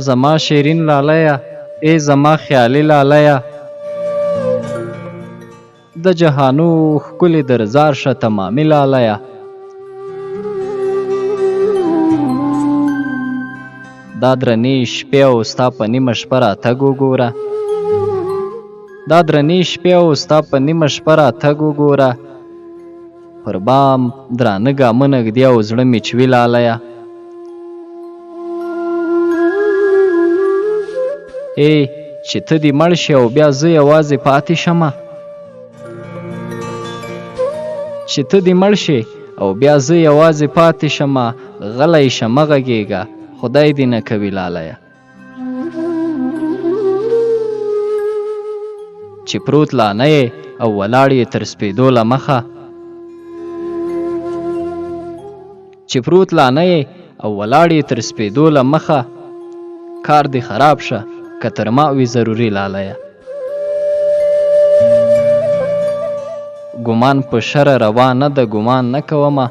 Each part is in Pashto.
زما شیرین لالیه ای زما خیالي لالیه د جهانو ښکلې درزار شه تمامي لالیه دا درنې شپې او ستا په نیمه شپه راتګ وګوره دا درنې شپې او ستا په نیمه شپه راتګ وګوره پر بام درانه ګامونه ږدي او زړه مې چوي لالیه ای چې ته دې مړ شې او بیا زه یوازې پاتې شمه چې ته دې مړ شې او بیا زه یوازې پاتې شمه غلی شه مه غږېږه خدای دې نه کوي لالیه چې پروت لا نه یې او ولاړ یې تر سپېدو له مخه چې پروت لا نه یې او ولاړ یې تر سپېدو له مخه کار دې خراب شه که تر ما وي ضروري لالیه ګمان په شر روا نه ده ګمان نه کومه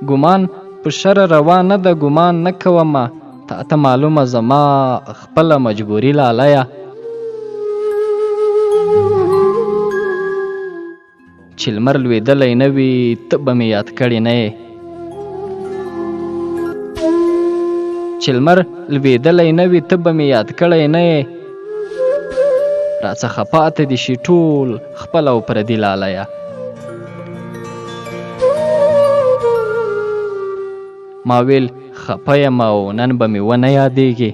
ګمان په شر روا نه ده ګمان نه کومه تا ته معلومه زما خپله مجبوري لالیه چې لمر لوېدلی نه وي ته به مې یاد کړې نه یې چې لمر لوېدلی نه وي ته به مې یاد کړی نه یې راڅخه پاته دې شي ټول خپل او پردي لالیه ما ویل خفه یم او نن به مې ونه یادېږي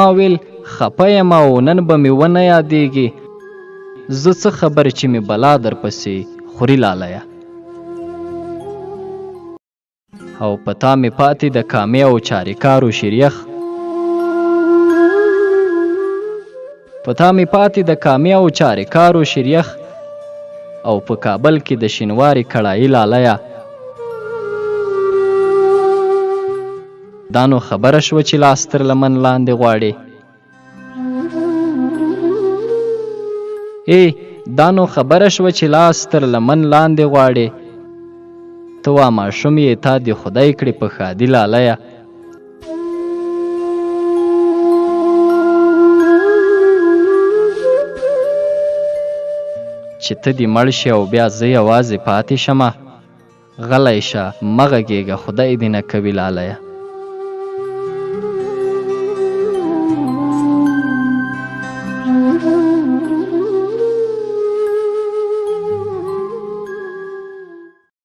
ما ویل خفه یم او نن به مې ونه یادېږي زه څه خبر چې مې بلا درپسې خوري لالیه او په تا مې پاتې د کامې او چاریکارو شیریخ په تا مې پاتې د کامې او چاریکارو شیریخ او په کابل کې د شینواري کړایي لالیه دا نو خبره شوه چې لاس تر لمن لاندې غواړې دا نو خبره شوه چې لاس تر لمن لاندې غواړې ته وا ماشوم یې تا دې خدای کړې په ښادي لالیه چې ته دې مړ شې او بیا زه یوازې پاتې شمه غلی شه مه غږېږه خدای دې نه کوي لالیه